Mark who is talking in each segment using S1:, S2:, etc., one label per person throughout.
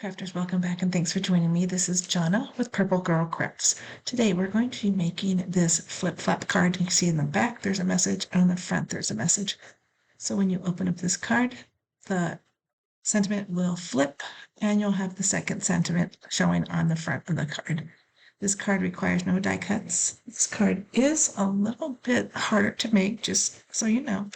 S1: Crafters, welcome back and thanks for joining me. This is Jonna with Purple Girl Crafts. Today we're going to be making this flip-flop card. You can see in the back there's a message, and on the front there's a message. So when you open up this card, the sentiment will flip and you'll have the second sentiment showing on the front of the card. This card requires no die cuts. This card is a little bit harder to make, just so you know.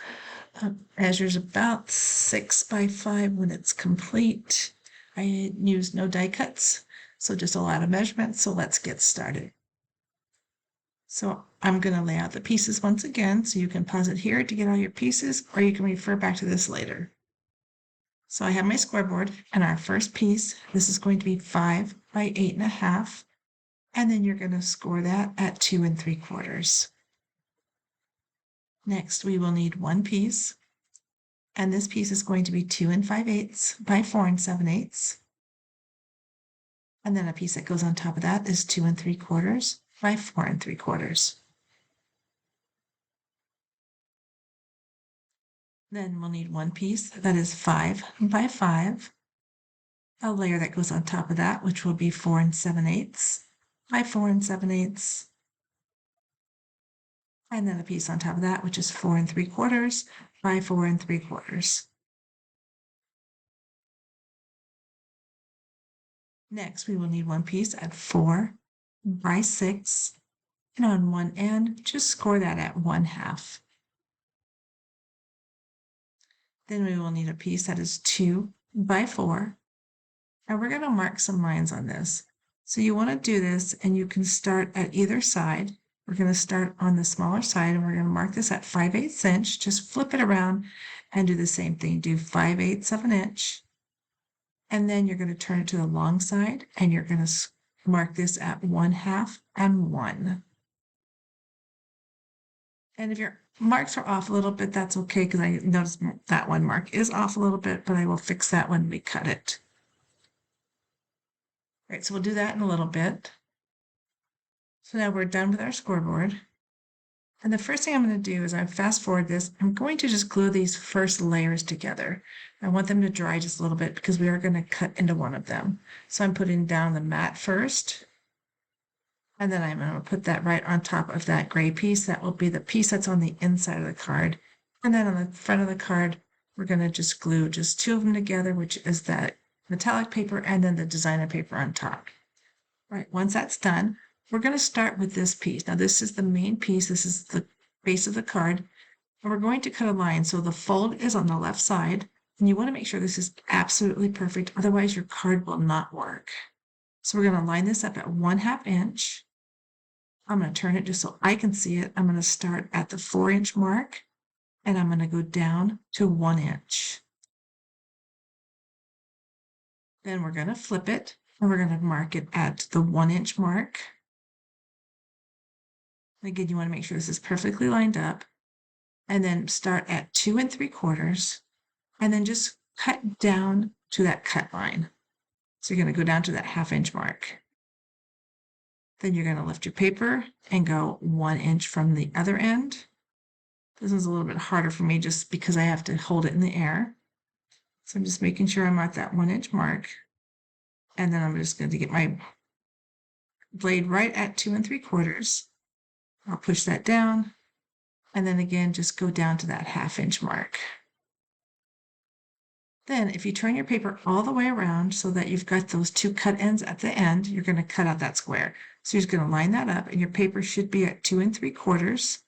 S1: Measures about 6 by 5 when it's complete. I use no die cuts, so just a lot of measurements. So let's get started. So I'm going to lay out the pieces once again, so you can pause it here to get all your pieces, or you can refer back to this later. So I have my scoreboard, and our first piece, this is going to be 5 by 8.5, and then you're going to score that at 2 3/4. Next, we will need one piece, and this piece is going to be 2 5/8 by 4 7/8. And then a piece that goes on top of that is 2 3/4 by 4 3/4. Then we'll need one piece that is 5 by 5, a layer that goes on top of that, which will be 4 7/8 by 4 7/8. And then a piece on top of that, which is 4 3/4 by 4 3/4. Next, we will need one piece at 4 by 6, and on one end, just score that at 1/2. Then we will need a piece that is 2 by 4, and we're going to mark some lines on this. So you want to do this, and you can start at either side. We're going to start on the smaller side, and we're going to mark this at 5/8 inch. Just flip it around and do the same thing. Do 5/8 of an inch. And then you're going to turn it to the long side, and you're going to mark this at 1/2 and 1. And if your marks are off a little bit, that's okay, because I noticed that one mark is off a little bit, but I will fix that when we cut it. All right, so we'll do that in a little bit. So now we're done with our scoreboard. And the first thing I'm going to do is I fast forward this. I'm going to just glue these first layers together. I want them to dry just a little bit because we are going to cut into one of them. So I'm putting down the matte first. And then I'm going to put that right on top of that gray piece. That will be the piece that's on the inside of the card. And then on the front of the card, we're going to just glue just 2 of them together, which is that metallic paper and then the designer paper on top. All right, once that's done, we're going to start with this piece. Now, this is the main piece. This is the base of the card. And we're going to cut a line. So the fold is on the left side. And you want to make sure this is absolutely perfect. Otherwise, your card will not work. So we're going to line this up at 1/2 inch. I'm going to turn it just so I can see it. I'm going to start at the 4-inch mark. And I'm going to go down to 1 inch. Then we're going to flip it. And we're going to mark it at the 1-inch mark. Again, you want to make sure this is perfectly lined up, and then start at 2 3/4, and then just cut down to that cut line. So you're going to go down to that 1/2 inch mark. Then you're going to lift your paper and go 1 inch from the other end. This is a little bit harder for me just because I have to hold it in the air. So I'm just making sure I'm at that 1 inch mark. And then I'm just going to get my blade right at 2 3/4. I'll push that down, and then again, just go down to that 1/2 inch mark. Then if you turn your paper all the way around so that you've got those 2 cut ends at the end, you're going to cut out that square. So you're just going to line that up, and your paper should be at 2 3/4.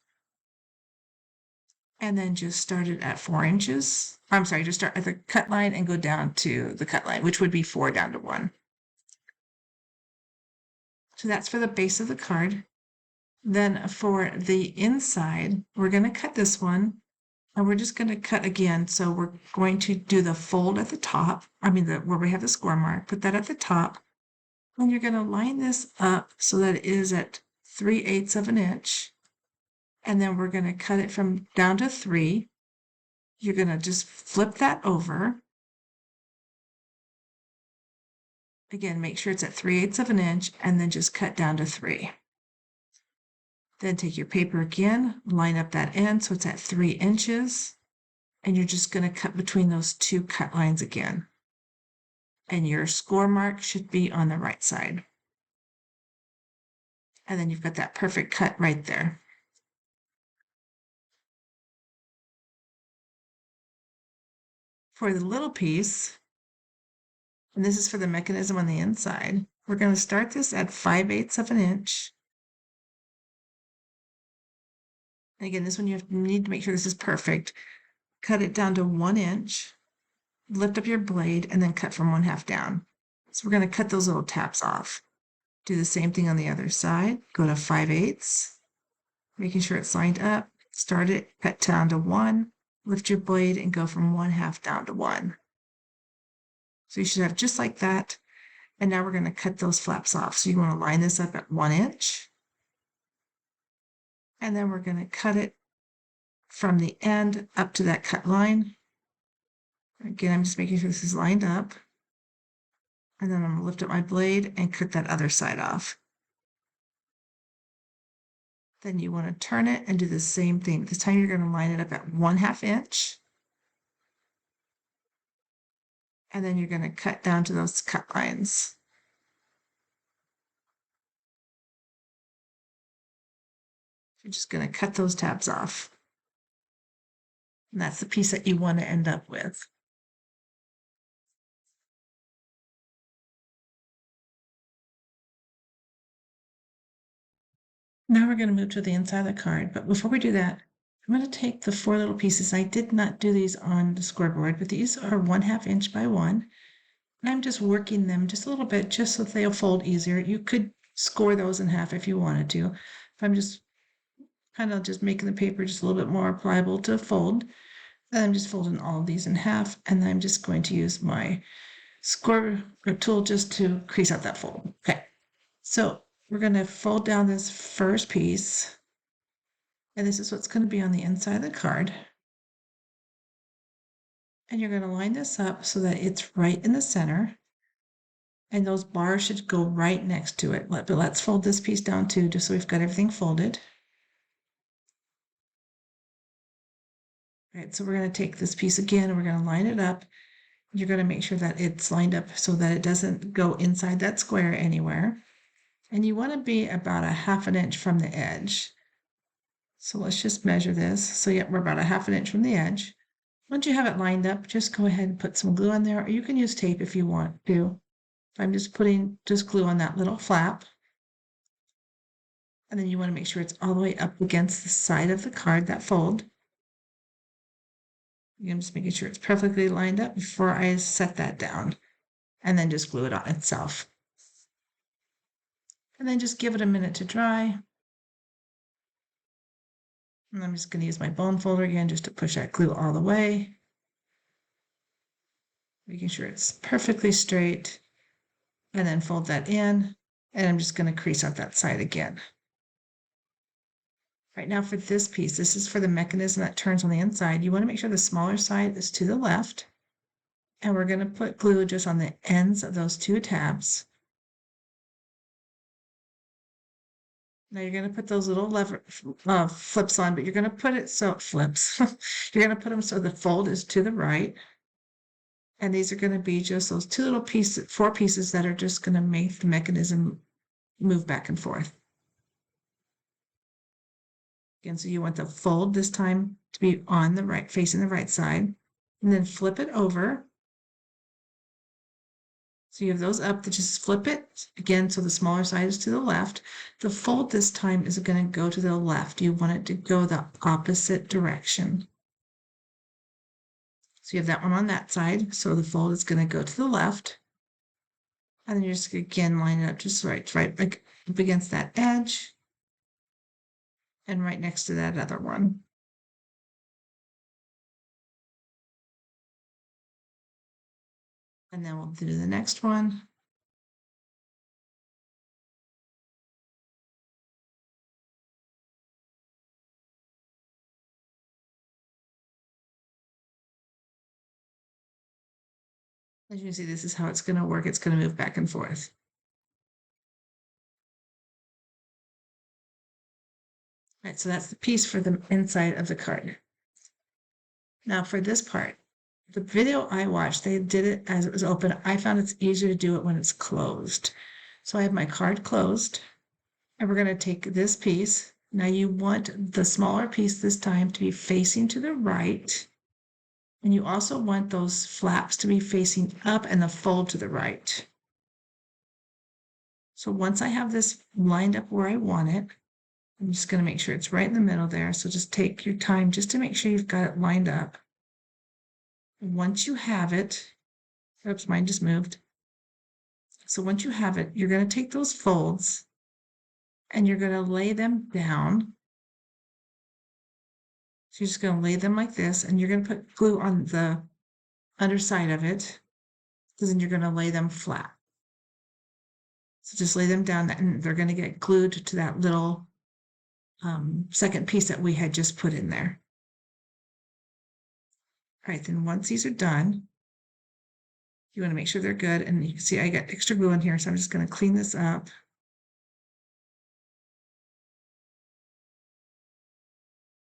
S1: And then just start it at 4 inches. I'm sorry, just start at the cut line and go down to the cut line, which would be 4 down to 1. So that's for the base of the card. Then for the inside, we're going to cut this one, and we're just going to cut again. So we're going to do the fold at the top. Where we have the score mark, put that at the top. And you're going to line this up so that it is at 3/8 of an inch. And then we're going to cut it from down to 3. You're going to just flip that over. Again, make sure it's at 3/8 of an inch, and then just cut down to 3. Then take your paper again, line up that end so it's at 3 inches, and you're just going to cut between those 2 cut lines again. and your score mark should be on the right side. And then you've got that perfect cut right there. For the little piece, and this is for the mechanism on the inside, we're going to start this at 5/8 of an inch. And again, this one you need to make sure this is perfect. Cut it down to 1 inch, lift up your blade, and then cut from 1/2 down. So we're going to cut those little taps off. Do the same thing on the other side. Go to 5/8, making sure it's lined up. Start it, cut down to 1, lift your blade, and go from 1/2 down to 1. So you should have just like that. And now we're going to cut those flaps off. So you want to line this up at 1 inch. And then we're going to cut it from the end up to that cut line. Again, I'm just making sure this is lined up. And then I'm going to lift up my blade and cut that other side off. Then you want to turn it and do the same thing. This time you're going to line it up at 1/2 inch. And then you're going to cut down to those cut lines. You're just going to cut those tabs off. And that's the piece that you want to end up with. Now we're going to move to the inside of the card, but before we do that, I'm going to take the 4 little pieces. I did not do these on the scoreboard, but these are 1/2 inch by 1. And I'm just working them just a little bit, just so they'll fold easier. You could score those in half if you wanted to. If I'm just kind of just making the paper just a little bit more pliable to fold, then I'm just folding all of these in half, and then I'm just going to use my score tool just to crease out that fold. Okay, so we're going to fold down this first piece, and this is what's going to be on the inside of the card. And you're going to line this up so that it's right in the center, and those bars should go right next to it. But let's fold this piece down too, just so we've got everything folded. All right, so we're going to take this piece again, and we're going to line it up. You're going to make sure that it's lined up so that it doesn't go inside that square anywhere. And you want to be about 1/2 inch from the edge. So let's just measure this. So yeah, we're about 1/2 inch from the edge. Once you have it lined up, just go ahead and put some glue on there, or you can use tape if you want to. I'm just putting glue on that little flap. And then you want to make sure it's all the way up against the side of the card, that fold. I'm just making sure it's perfectly lined up before I set that down. And then just glue it on itself. And then just give it a minute to dry. And I'm just going to use my bone folder again just to push that glue all the way. Making sure it's perfectly straight. And then fold that in. And I'm just going to crease out that side again. Right now for this piece, this is for the mechanism that turns on the inside. You want to make sure the smaller side is to the left. And we're going to put glue just on the ends of those 2 tabs. Now you're going to put those little flips on, but you're going to put it so it flips. You're going to put them so the fold is to the right. And these are going to be just those 2 little pieces, 4 pieces that are just going to make the mechanism move back and forth. Again, so you want the fold this time to be on the right, facing the right side, and then flip it over. So you have those up, to just flip it again so the smaller side is to the left. The fold this time is going to go to the left. You want it to go the opposite direction. So you have that one on that side, so the fold is going to go to the left. And then you're just again line it up just right like up against that edge. And right next to that other one. And then we'll do the next one. As you can see, this is how it's going to work. It's going to move back and forth. All right, so that's the piece for the inside of the card. Now for this part, the video I watched, they did it as it was open. I found it's easier to do it when it's closed. So I have my card closed, and we're going to take this piece. Now you want the smaller piece this time to be facing to the right. And you also want those flaps to be facing up and the fold to the right. So once I have this lined up where I want it, I'm just going to make sure it's right in the middle there. So just take your time just to make sure you've got it lined up. Once you have it, oops, mine just moved. So once you have it, you're going to take those folds and you're going to lay them down. So you're just going to lay them like this, and you're going to put glue on the underside of it, because then you're going to lay them flat. So just lay them down, and they're going to get glued to that little second piece that we had just put in there. All right, then once these are done, you want to make sure they're good. And you can see I got extra glue in here, so I'm just going to clean this up.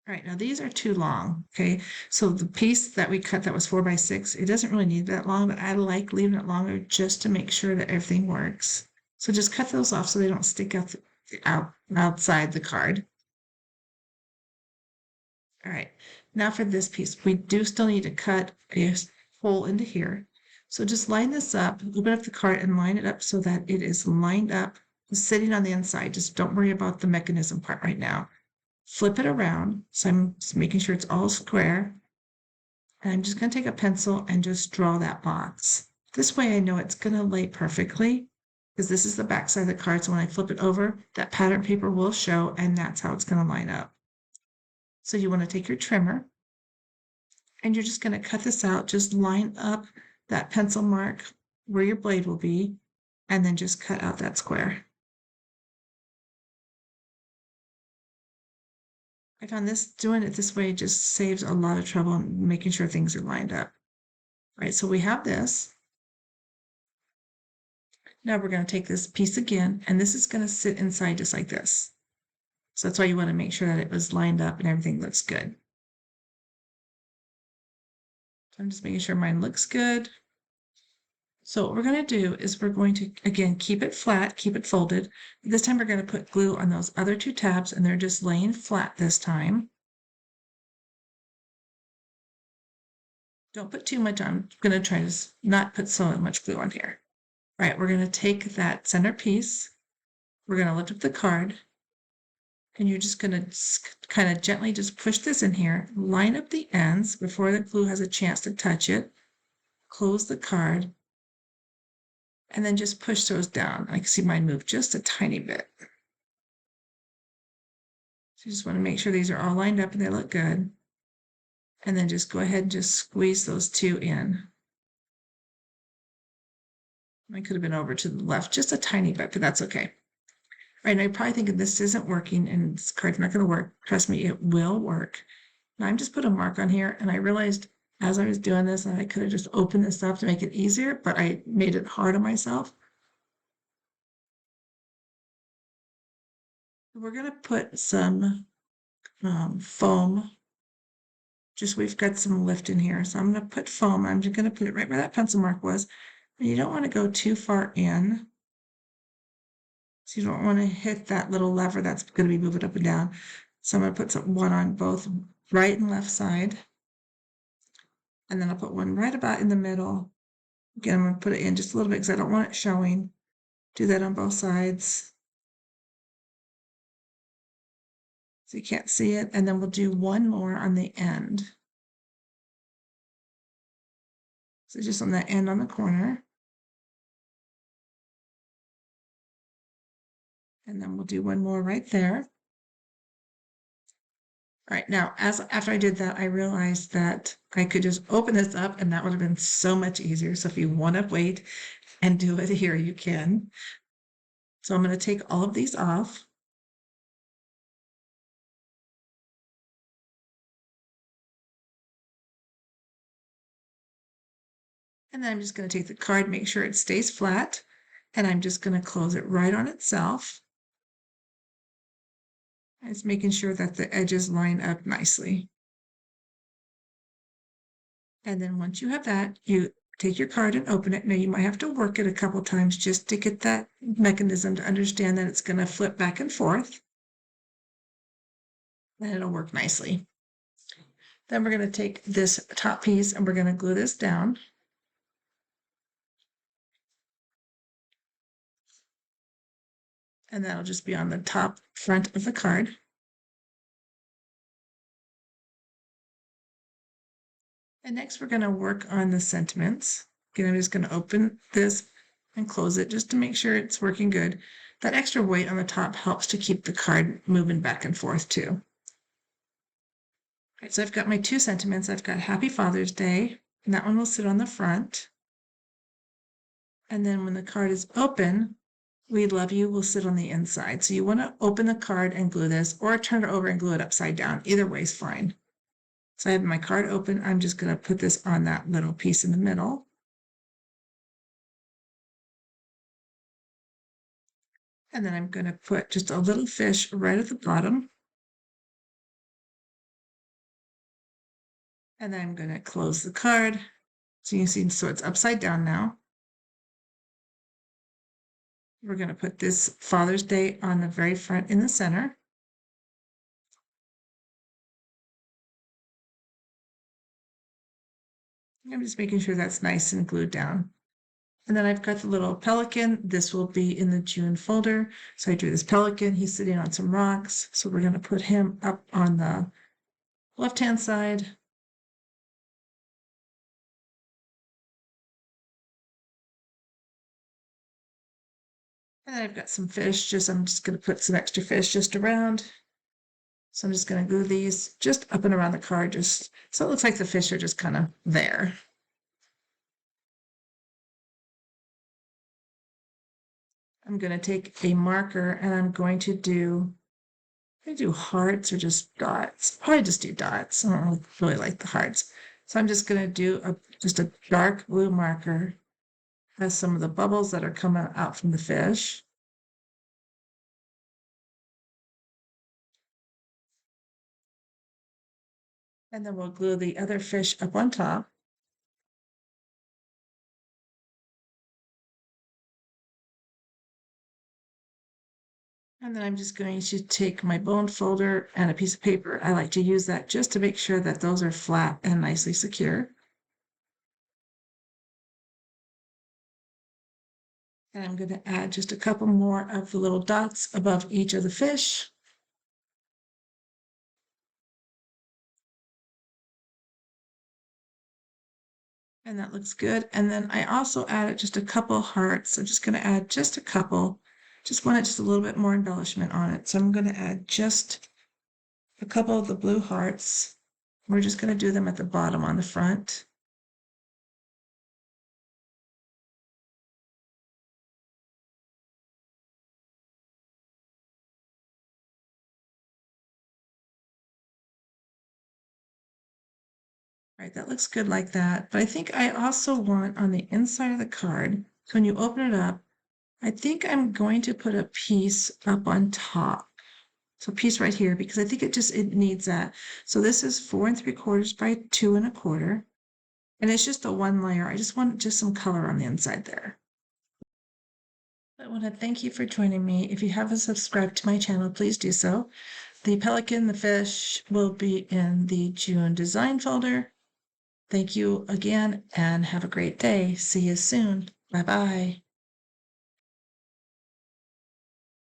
S1: All right, now these are too long, okay? So the piece that we cut that was 4 by 6, it doesn't really need that long, but I like leaving it longer just to make sure that everything works. So just cut those off so they don't stick outside the card. All right, now for this piece, we do still need to cut a hole into here. So just line this up, open up the card and line it up so that it is lined up, sitting on the inside. Just don't worry about the mechanism part right now. Flip it around. So I'm just making sure it's all square. And I'm just going to take a pencil and just draw that box. This way I know it's going to lay perfectly, because this is the back side of the card. So when I flip it over, that pattern paper will show, and that's how it's going to line up. So you want to take your trimmer and you're just going to cut this out. Just line up that pencil mark where your blade will be, and then just cut out that square. I found doing it this way just saves a lot of trouble in making sure things are lined up. All right, so we have this. Now we're going to take this piece again, and this is going to sit inside just like this. So that's why you want to make sure that it was lined up and everything looks good. So I'm just making sure mine looks good. So what we're going to do is we're going to, again, keep it flat, keep it folded. This time we're going to put glue on those other two tabs, and they're just laying flat this time. Don't put too much on. I'm going to try to not put so much glue on here. All right, we're going to take that center piece. We're going to lift up the card, and you're just going to kind of gently just push this in here, line up the ends before the glue has a chance to touch it, close the card, and then just push those down. I can see mine move just a tiny bit. So you just want to make sure these are all lined up and they look good. And then just go ahead and just squeeze those two in. I could have been over to the left just a tiny bit, but that's okay. All right, now you're probably thinking this isn't working and this card's not going to work. Trust me, it will work. Now I'm just put a mark on here, and I realized as I was doing this that I could have just opened this up to make it easier, but I made it hard on myself. We're going to put some foam. Just we've got some lift in here, so I'm going to put foam. I'm just going to put it right where that pencil mark was. And you don't want to go too far in. So you don't want to hit that little lever that's going to be moving up and down. So I'm going to put one on both right and left side. And then I'll put one right about in the middle. Again, I'm going to put it in just a little bit because I don't want it showing. Do that on both sides. So you can't see it. And then we'll do one more on the end. So just on that end on the corner. And then we'll do one more right there. All right, now after I did that, I realized that I could just open this up and that would have been so much easier. So if you want to wait and do it here, you can. So I'm going to take all of these off. And then I'm just going to take the card, make sure it stays flat, and I'm just going to close it right on itself. It's making sure that the edges line up nicely. And then once you have that, you take your card and open it. Now you might have to work it a couple times just to get that mechanism to understand that it's going to flip back and forth. And it'll work nicely. Then we're going to take this top piece and we're going to glue this down. And that'll just be on the top front of the card. And next we're going to work on the sentiments. Again, I'm just going to open this and close it just to make sure it's working good. That extra weight on the top helps to keep the card moving back and forth too. All right, so I've got my two sentiments. I've got Happy Father's Day, and that one will sit on the front. And then when the card is open, We Love You will sit on the inside. So you want to open the card and glue this, or turn it over and glue it upside down. Either way is fine. So I have my card open. I'm just going to put this on that little piece in the middle. And then I'm going to put just a little fish right at the bottom. And then I'm going to close the card. So you can see, so it's upside down now. We're going to put this Father's Day on the very front in the center. I'm just making sure that's nice and glued down. And then I've got the little pelican. This will be in the June folder. So I drew this pelican. He's sitting on some rocks. So we're going to put him up on the left-hand side. And then I've got some fish. I'm just going to put some extra fish just around. So I'm just going to glue these just up and around the card, just so it looks like the fish are just kind of there. I'm going to take a marker and I'm going to do hearts or just dots. Probably just do dots. I don't really like the hearts. So I'm just going to do just a dark blue marker as some of the bubbles that are coming out from the fish. And then we'll glue the other fish up on top. And then I'm just going to take my bone folder and a piece of paper. I like to use that just to make sure that those are flat and nicely secure. And I'm going to add just a couple more of the little dots above each of the fish. And that looks good. And then I also added just a couple hearts. I'm just going to add just a couple. Just wanted just a little bit more embellishment on it. So I'm going to add just a couple of the blue hearts. We're just going to do them at the bottom on the front. Right, that looks good like that. But I think I also want on the inside of the card, so when you open it up, I think I'm going to put a piece up on top. So a piece right here, because I think it needs that. So this is 4 3/4 by 2 1/4. And it's just a one layer. I just want just some color on the inside there. I want to thank you for joining me. If you haven't subscribed to my channel, please do so. The pelican, the fish will be in the June design folder. Thank you again and have a great day. See you soon. Bye-bye.